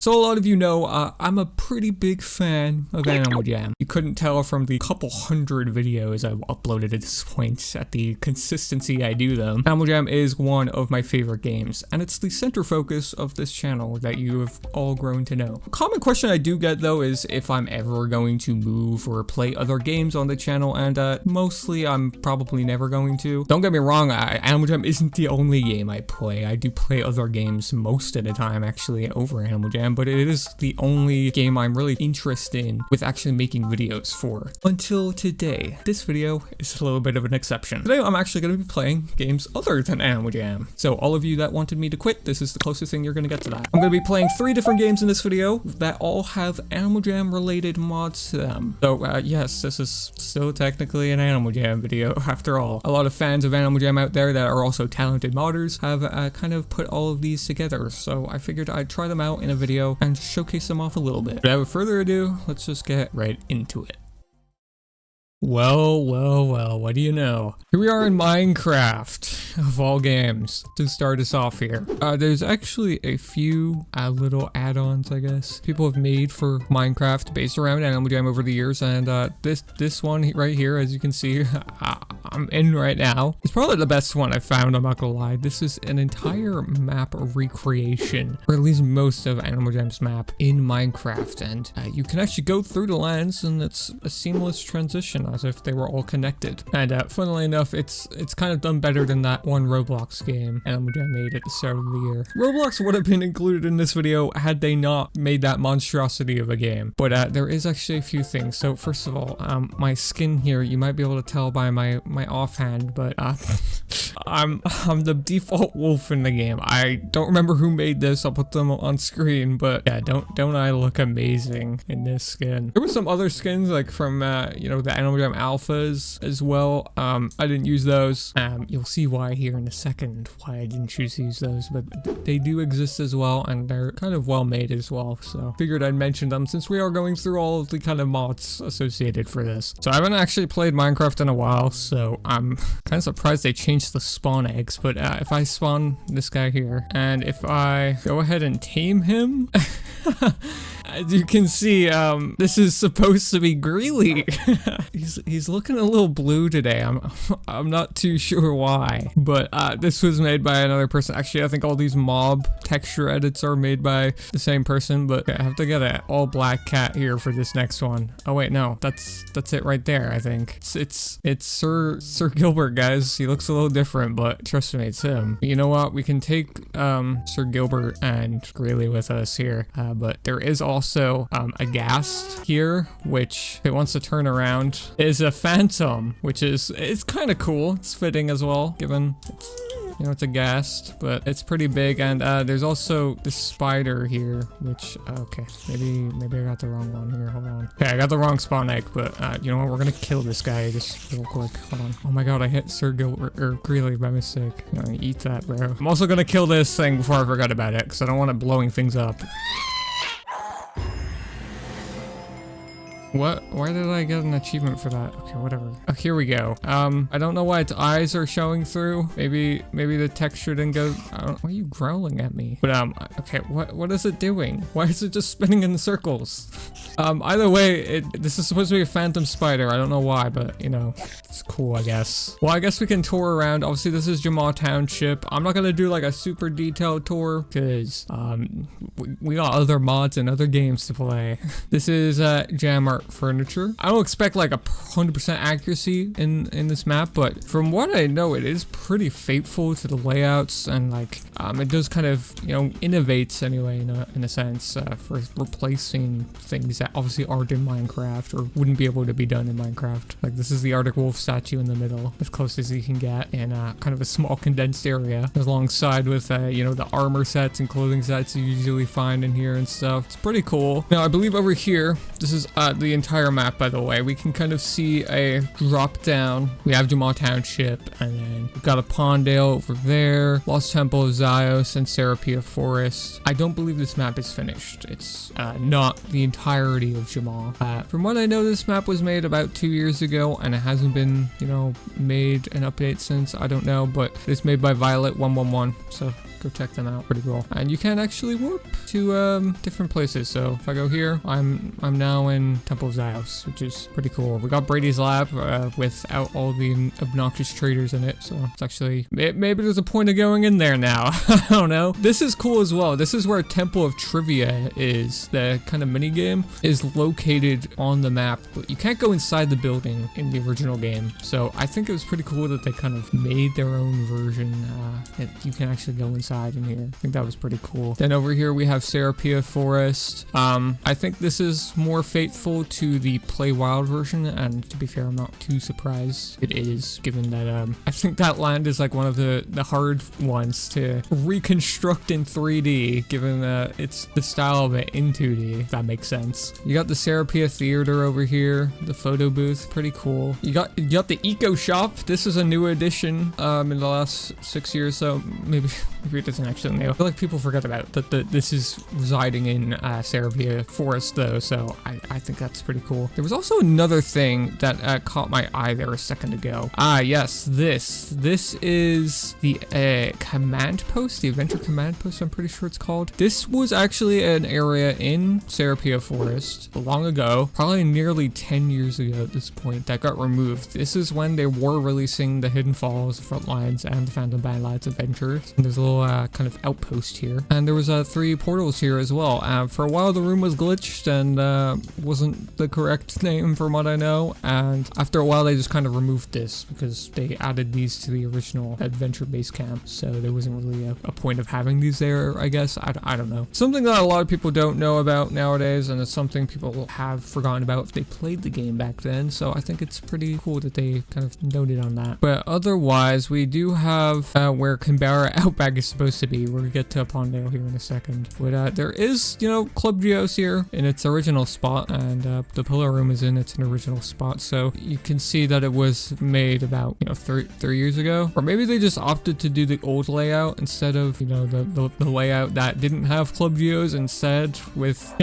So a lot of you know, I'm a pretty big fan of Animaljam. You couldn't tell from the couple hundred videos I've uploaded at this point at the consistency I do them. Animaljam is one of my favorite games, and it's the center focus of this channel that you have all grown to know. A common question I do get though is if I'm ever going to move or play other games on the channel, and mostly I'm probably never going to. Don't get me wrong, Animaljam isn't the only game I play. I do play other games most of the time actually over Animaljam, but it is the only game I'm really interested in with actually making videos for. Until today. This video is a little bit of an exception. Today I'm actually going to be playing games other than Animaljam. So all of you that wanted me to quit, this is the closest thing you're going to get to that. I'm going to be playing 3 different games in this video that all have Animaljam related mods to them. So yes, this is still technically an Animaljam video after all. A lot of fans of Animaljam out there that are also talented modders have kind of put all of these together. So I figured I'd try them out in a video and showcase them off a little bit. Without further ado, let's just get right into it. Well, what do you know? Here we are in Minecraft, of all games, to start us off here. There's actually a few little add-ons, I guess, people have made for Minecraft based around Animaljam over the years, and this one right here, as you can see, I'm in right now. It's probably the best one I found, I'm not gonna lie. This is an entire map recreation, or at least most of Animaljam's map in Minecraft, and you can actually go through the lands, and it's a seamless transition, as if they were all connected. And funnily enough, it's kind of done better than that one Roblox game Animaljam made at the start of the year. Roblox would have been included in this video had they not made that monstrosity of a game. But there is actually a few things. So first of all, my skin here, you might be able to tell by my offhand, but I'm the default wolf in the game. I don't remember who made this. I'll put them on screen, but yeah, don't I look amazing in this skin? There were some other skins like from you know, the Animaljam alphas as well. I didn't use those. You'll see why here in a second, why I didn't choose to use those, but they do exist as well, and they're kind of well made as well, so figured I'd mention them since we are going through all of the kind of mods associated for this. So I haven't actually played Minecraft in a while, so I'm kind of surprised they changed the spawn eggs, but if I spawn this guy here, and if I go ahead and tame him, as you can see, this is supposed to be Greeley. he's looking a little blue today. I'm not too sure why, but this was made by another person. Actually, I think all these mob texture edits are made by the same person, but I have to get an all black cat here for this next one. Oh wait, no, that's it right there. I think it's Sir Gilbert, guys. He looks a little different, but trust me, it's him. You know what? We can take Sir Gilbert and Greeley with us here, but there is also a ghast here, which if it wants to turn around is a phantom, which it's kind of cool. It's fitting as well, given you know, it's a ghast, but it's pretty big. And there's also this spider here, which okay, maybe I got the wrong one here. Hold on. Okay, I got the wrong spawn egg, but you know what? We're gonna kill this guy just real quick. Hold on. Oh my god, I hit Sir Gilbert or Greeley by mistake. I'm gonna eat that, bro. I'm also gonna kill this thing before I forgot about it, because I don't want it blowing things up. What? Why did I get an achievement for that? Okay, whatever. Oh, here we go. I don't know why its eyes are showing through. Maybe the texture didn't go. Why are you growling at me? But okay, what is it doing? Why is it just spinning in circles? Either way, this is supposed to be a phantom spider. I don't know why, but you know, it's cool, I guess. Well, I guess we can tour around. Obviously, this is Jamal Township. I'm not gonna do like a super detailed tour because we got other mods and other games to play. This is Jam Art furniture. I don't expect like 100% accuracy in this map, but from what I know, it is pretty faithful to the layouts, and like it does kind of, you know, innovates anyway in a sense for replacing things that obviously aren't in Minecraft or wouldn't be able to be done in Minecraft. Like this is the Arctic Wolf statue in the middle, as close as you can get in kind of a small condensed area, alongside with you know, the armor sets and clothing sets you usually find in here and stuff. It's pretty cool. Now I believe over here, this is the entire map, by the way. We can kind of see a drop down. We have Jamal Township, and then we've got a Pondale over there, Lost Temple of Zios, and Serapia Forest. I don't believe this map is finished. It's not the entirety of Jamal. From what I know, this map was made about 2 years ago, and it hasn't been, you know, made an update since. I don't know, but it's made by Violet111, so Go check them out. Pretty cool. And you can actually warp to different places. So if I go here, I'm now in Temple of Zios, which is pretty cool. We got Brady's lab without all the obnoxious traders in it. So it's actually, maybe there's a point of going in there now. I don't know. This is cool as well. This is where Temple of Trivia is. The kind of mini game is located on the map, but you can't go inside the building in the original game. So I think it was pretty cool that they kind of made their own version that you can actually go inside in here. I think that was pretty cool. Then over here we have Serapia Forest. I think this is more faithful to the Play Wild version, and to be fair, I'm not too surprised it is, given that I think that land is like one of the hard ones to reconstruct in 3D, given that it's the style of it in 2D, if that makes sense. You got the Serapia Theater over here, the photo booth, pretty cool. You got the Eco Shop. This is a new addition in the last 6 years, so maybe it isn't actually new. I feel like people forget about that this is residing in Serapia Forest though, so I think that's pretty cool. There was also another thing that caught my eye there a second ago. Yes, this is the command post, the adventure command post, I'm pretty sure it's called. This was actually an area in Serapia Forest long ago, probably nearly 10 years ago at this point, that got removed. This is when they were releasing the Hidden Falls, Frontlines, and the Phantom Bandlights adventures. And there's a little kind of outpost here, and there was 3 portals here as well. For a while the room was glitched and wasn't the correct name from what I know, and after a while they just kind of removed this because they added these to the original adventure base camp, so there wasn't really a point of having these there, I guess. I don't know. Something that a lot of people don't know about nowadays, and it's something people have forgotten about if they played the game back then, so I think it's pretty cool that they kind of noted on that. But otherwise, we do have where Canberra Outback is supposed to be. We're gonna get to Pondale here in a second, but there is, you know, Club Geos here in its original spot, and the Pillar Room is in its original spot, so you can see that it was made about, you know, 3 years ago, or maybe they just opted to do the old layout instead of, you know, the layout that didn't have Club Geos, instead with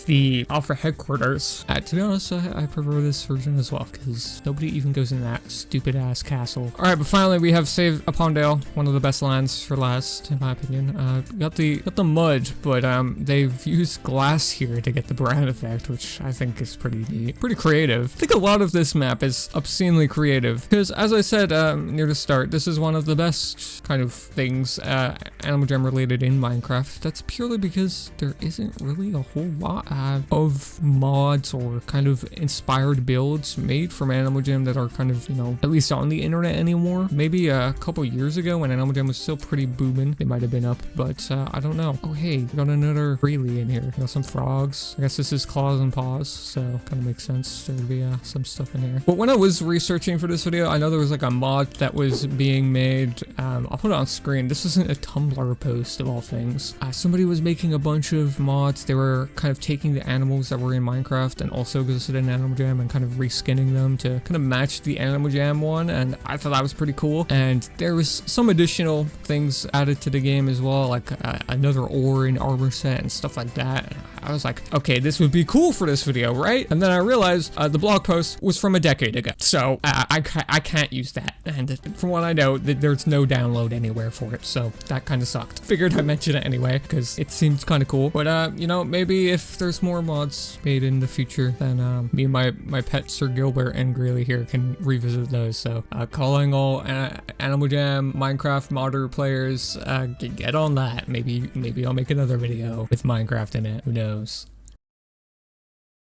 the Alpha headquarters. To be honest, I prefer this version as well, because nobody even goes in that stupid ass castle. All right, but finally we have saved Pondale, one of the best lands for last, in my opinion. Got the mud, but they've used glass here to get the brown effect, which I think is pretty neat, pretty creative. I think a lot of this map is obscenely creative, because as I said near the start, this is one of the best kind of things Animal Jam related in Minecraft. That's purely because there isn't really a whole lot of mods or kind of inspired builds made from Animal Jam that are kind of, you know, at least on the internet anymore. Maybe a couple years ago when Animal Jam was still pretty booming, they might have been up, but I don't know. Oh hey, we got another Freely in here. You know, some frogs. I guess this is Claws and Paws, so kind of makes sense. There would be some stuff in here. But when I was researching for this video, I know there was like a mod that was being made. I'll put it on screen. This isn't a Tumblr post of all things. Somebody was making a bunch of mods. They were kind of taking the animals that were in Minecraft and also existed in Animal Jam and kind of reskinning them to kind of match the Animal Jam one, and I thought that was pretty cool. And there was some additional things added to the game as well, like another ore in armor set and stuff like that. I was like, okay, this would be cool for this video, right? And then I realized the blog post was from a decade ago, so I can't use that. And from what I know, there's no download anywhere for it, so that kind of sucked. Figured I'd mention it anyway, because it seems kind of cool. But you know, maybe if there's more mods made in the future, then me and my pet Sir Gilbert and Greeley here can revisit those. So calling all Animal Jam Minecraft modder players, get on that. Maybe I'll make another video with Minecraft in it. Who knows?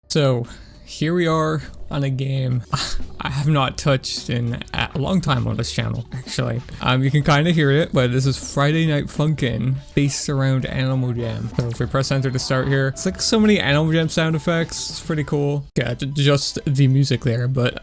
So here we are on a game I have not touched in a long time on this channel, actually. You can kind of hear it, but this is Friday Night Funkin' based around Animal Jam. So if we press enter to start here, it's like so many Animal Jam sound effects. It's pretty cool. Yeah, just the music there, but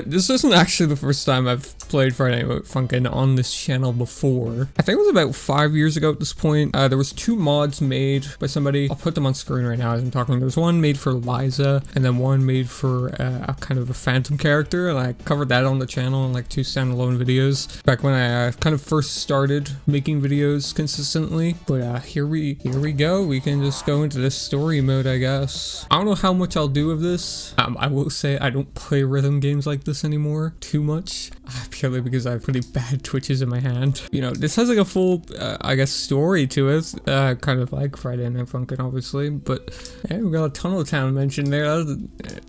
this isn't actually the first time I've played Friday Night Funkin' on this channel before. I think it was about 5 years ago at this point. There was 2 mods made by somebody. I'll put them on screen right now as I'm talking. There was one made for Liza, and then one made for a kind of a phantom character, and I covered that on the channel in like 2 standalone videos back when I kind of first started making videos consistently. But here we go. We can just go into this story mode, I guess. I don't know how much I'll do of this. I will say I don't play rhythm games like this anymore too much. purely because I have pretty bad twitches in my hand. You know, this has like a full, I guess, story to it, kind of like Friday Night Funkin', obviously, but yeah, we got a Tunnel Town mentioned there.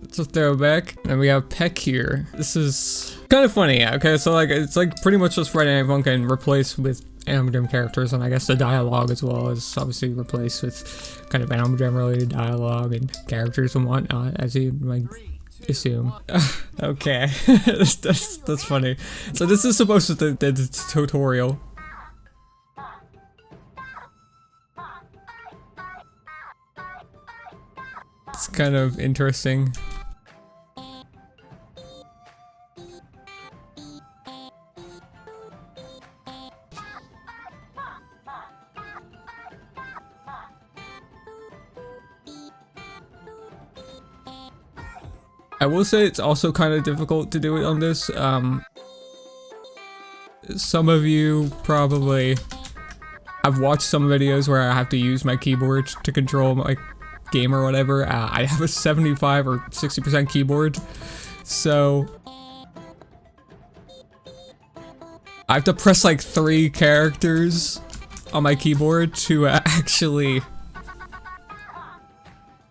It's a throwback. And we have Peck here. This is kind of funny, okay? So like, it's like pretty much just Friday Night Funkin' replaced with Animal Jam characters, and I guess the dialogue as well is obviously replaced with kind of Animal Jam related dialogue and characters and whatnot, as you might assume. Okay, that's funny. So this is supposed to be the tutorial. It's kind of interesting. I will say it's also kind of difficult to do it on this. Some of you probably have watched some videos where I have to use my keyboard to control my game or whatever. I have a 75 or 60% keyboard, so I have to press like 3 characters on my keyboard to actually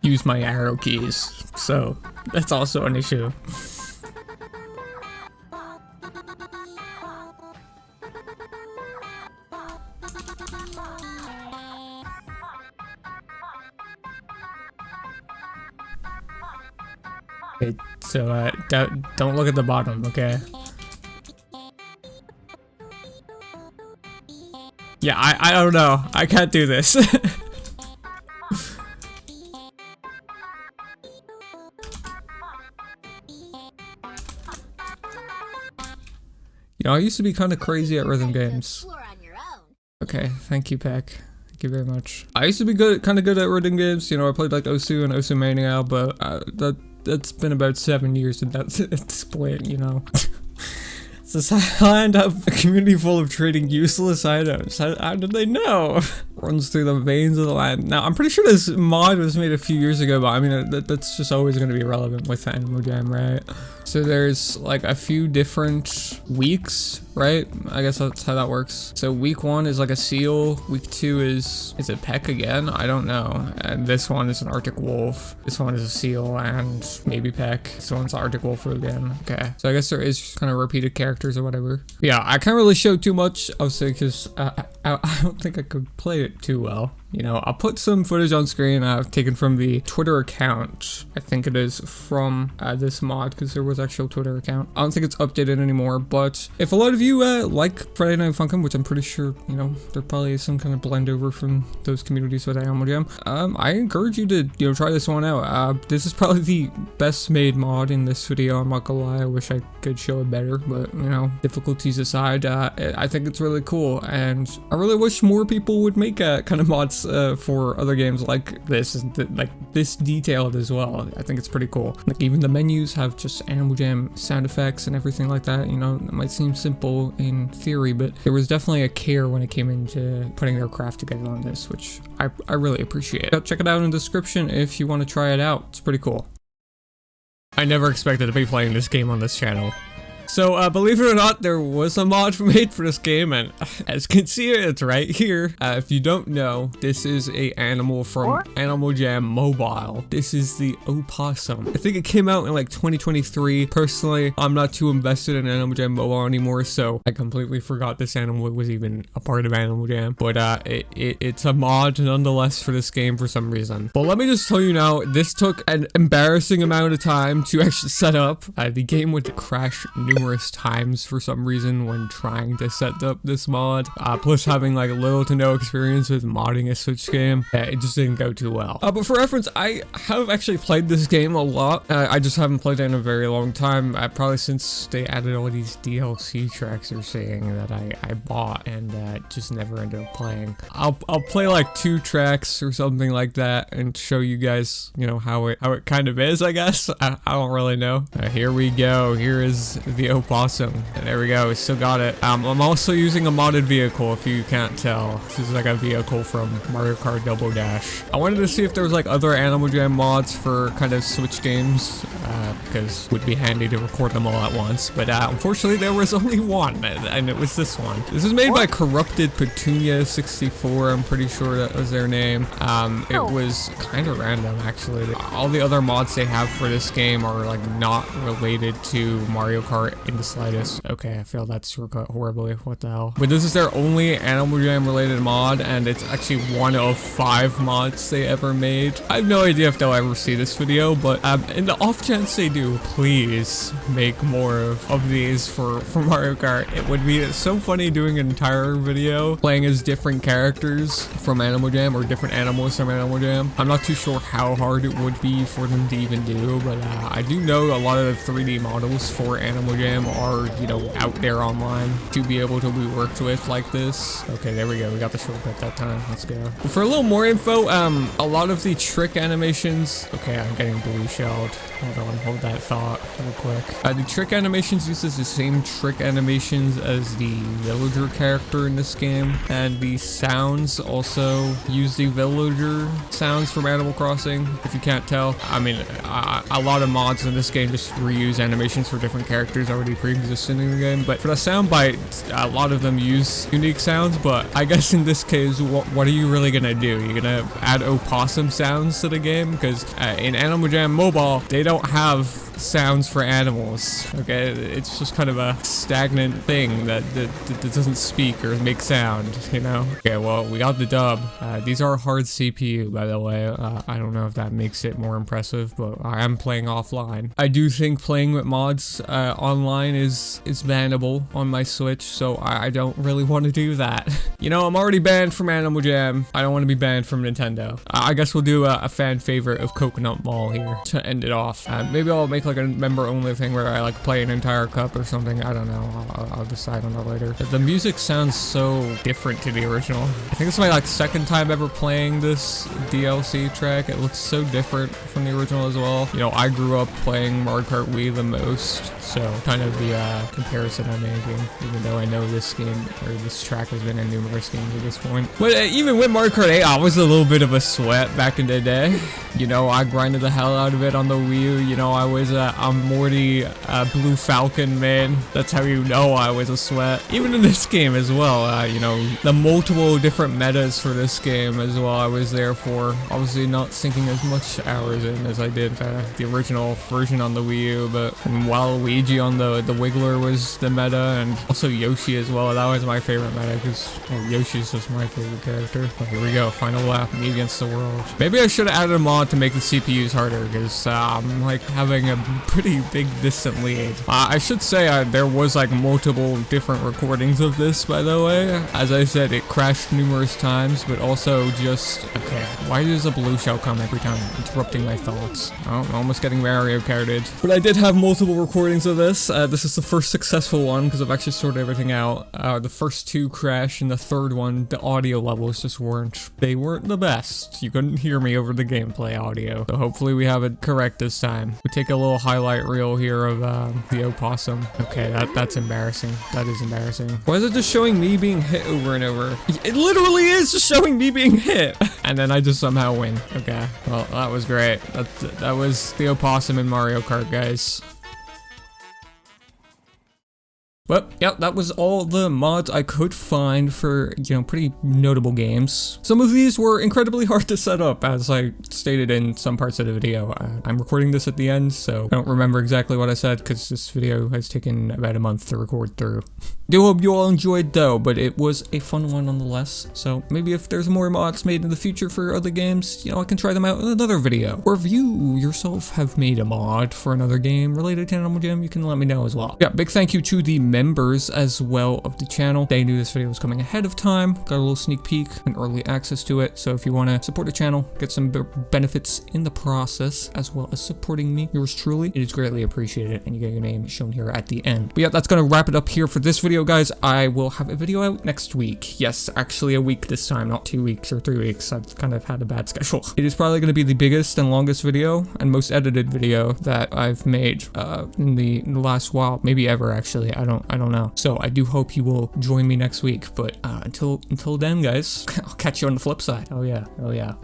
use my arrow keys. So that's also an issue. Okay, so don't look at the bottom, okay? Yeah, I don't know. I can't do this. You know, I used to be kind of crazy at rhythm games. Okay, thank you, Peck. Thank you very much. I used to be kind of good at rhythm games. You know, I played like Osu and Osu Mania, but that's been about 7 years since that split. You know. This island have a community full of trading useless items. How did they know? Runs through the veins of the land. Now, I'm pretty sure this mod was made a few years ago, but I mean, that's just always going to be relevant with Animal Jam, right? So there's like a few different weeks, right? I guess that's how that works. So week 1 is like a seal. Week 2 is it Peck again? I don't know. And this one is an Arctic Wolf. This one is a seal and maybe Peck. This one's Arctic Wolf again. Okay. So I guess there is kind of repeated characters or whatever. Yeah, I can't really show too much, obviously, because I don't think I could play it too well. You know, I'll put some footage on screen I've taken from the Twitter account. I think it is from this mod, because there was actual Twitter account. I don't think it's updated anymore, but if a lot of you like Friday Night Funkin', which I'm pretty sure, you know, there probably is some kind of blend over from those communities with Animal Jam, I encourage you to, you know, try this one out. This is probably the best made mod in this video, I'm not gonna lie. I wish I could show it better, but, you know, difficulties aside, I think it's really cool, and I really wish more people would make kind of mods for other games like this, like this detailed as well. I think it's pretty cool. Like even the menus have just Animal Jam sound effects and everything like that. You know, it might seem simple in theory, but there was definitely a care when it came into putting their craft together on this, which I really appreciate. Check it out in the description if you want to try it out. It's pretty cool. I never expected to be playing this game on this channel. So, believe it or not, there was a mod made for this game, and as you can see, it's right here. If you don't know, this is a animal from Animal Jam Mobile. This is the opossum. I think it came out in like 2023. Personally, I'm not too invested in Animal Jam Mobile anymore, so I completely forgot this animal was even a part of Animal Jam. But it's a mod nonetheless for this game for some reason. But let me just tell you now, this took an embarrassing amount of time to actually set up. The game would crash numerous times for some reason when trying to set up this mod, plus having like little to no experience with modding a Switch game. It just didn't go too well. But for reference, I have actually played this game a lot. I just haven't played it in a very long time, probably since they added all these DLC tracks they're saying that I bought and just never ended up playing. I'll play like 2 tracks or something like that and show you guys, you know, how it kind of is, I guess. I don't really know. Here we go. Here is the the opossum. And there we go, we still got it. I'm also using a modded vehicle, if you can't tell. This is like a vehicle from Mario Kart Double Dash. I wanted to see if there was like other Animal Jam mods for kind of Switch games, because it would be handy to record them all at once. But unfortunately, there was only one, and it was this one. This is made by Corrupted Petunia 64. I'm pretty sure that was their name. It was kind of random, actually. All the other mods they have for this game are like not related to Mario Kart in the slightest. Okay, I failed that shortcut horribly. What the hell? But this is their only Animal Jam related mod, and it's actually one of 5 mods they ever made. I have no idea if they'll ever see this video, but in the off chance they do, please make more of these for Mario Kart. It would be so funny doing an entire video playing as different characters from Animal Jam or different animals from Animal Jam. I'm not too sure how hard it would be for them to even do, but I do know a lot of the 3D models for Animal Jam are, you know, out there online to be able to be worked with like this. Okay, there we go. We got the shortcut that time. Let's go. But for a little more info, a lot of the trick animations. Okay, I'm getting blue shelled. Hold on, hold that thought real quick. The trick animations uses the same trick animations as the villager character in this game, and the sounds also use the villager sounds from Animal Crossing, if you can't tell. I mean, a lot of mods in this game just reuse animations for different characters already pre-existing in the game, but for the sound bites, a lot of them use unique sounds. But I guess in this case, what are you really gonna do? You're gonna add opossum sounds to the game? Because in Animal Jam Mobile, they don't have sounds for animals. Okay, it's just kind of a stagnant thing that doesn't speak or make sound, you know. Okay, well, we got the dub. These are hard CPU, by the way. I don't know if that makes it more impressive, but I am playing offline. I do think playing with mods online is bannable on my Switch, so I don't really want to do that. You know, I'm already banned from Animal Jam. I don't want to be banned from Nintendo. I guess we'll do a fan favorite of Coconut Mall here to end it off. Maybe I'll make like a member only thing where I like play an entire cup or something. I don't know. I'll decide on that later. But the music sounds so different to the original. I think it's my like second time ever playing this DLC track. It looks so different from the original as well. You know, I grew up playing Mario Kart Wii the most, so kind of the comparison I'm making, even though I know this game or this track has been in numerous games at this point. But even with Mario Kart 8, I was a little bit of a sweat back in the day. You know, I grinded the hell out of it on the Wii U. You know, I was a Morty Blue Falcon man. That's how you know I was a sweat. Even in this game as well, you know, the multiple different metas for this game as well, I was there for. Obviously not sinking as much hours in as I did the original version on the Wii U, but while Luigi on the Wiggler was the meta, and also Yoshi as well. That was my favorite meta because Yoshi's just my favorite character. But here we go, final lap, me against the world. Maybe I should have added a mod to make the CPUs harder because I'm like having a pretty big distant lead. I should say there was like multiple different recordings of this, by the way. As I said, it crashed numerous times, but also just, okay, why does a blue shell come every time, interrupting my thoughts? Oh, I'm almost getting Mario Karted. But I did have multiple recordings of this. This is the first successful one because I've actually sorted everything out. The first 2 crashed, and the third one, the audio levels just weren't the best. You couldn't hear me over the gameplay audio. So hopefully we have it correct this time. We take a little highlight reel here of the opossum. Okay, that's embarrassing. That is embarrassing. Why is it just showing me being hit over and over? It literally is just showing me being hit. And then I just somehow win. Okay, well, that was great. That was the opossum in Mario Kart, guys. But yeah, that was all the mods I could find for, you know, pretty notable games. Some of these were incredibly hard to set up, as I stated in some parts of the video. I'm recording this at the end, so I don't remember exactly what I said because this video has taken about a month to record through. Do hope you all enjoyed though, but it was a fun one nonetheless. So maybe if there's more mods made in the future for other games, you know, I can try them out in another video. Or if you yourself have made a mod for another game related to Animal Jam, you can let me know as well. Yeah, big thank you to the members as well of the channel. They knew this video was coming ahead of time, got a little sneak peek and early access to it. So if you want to support the channel, get some benefits in the process, as well as supporting me, yours truly, it is greatly appreciated, and you get your name shown here at the end. But yeah, that's gonna wrap it up here for this video. video, guys, I will have a video out next week. Yes, actually a week this time, not 2 weeks or 3 weeks. I've kind of had a bad schedule. It is probably going to be the biggest and longest video and most edited video that I've made in the last while, maybe ever, actually. I don't know. So I do hope you will join me next week. But until then, guys, I'll catch you on the flip side. Oh yeah.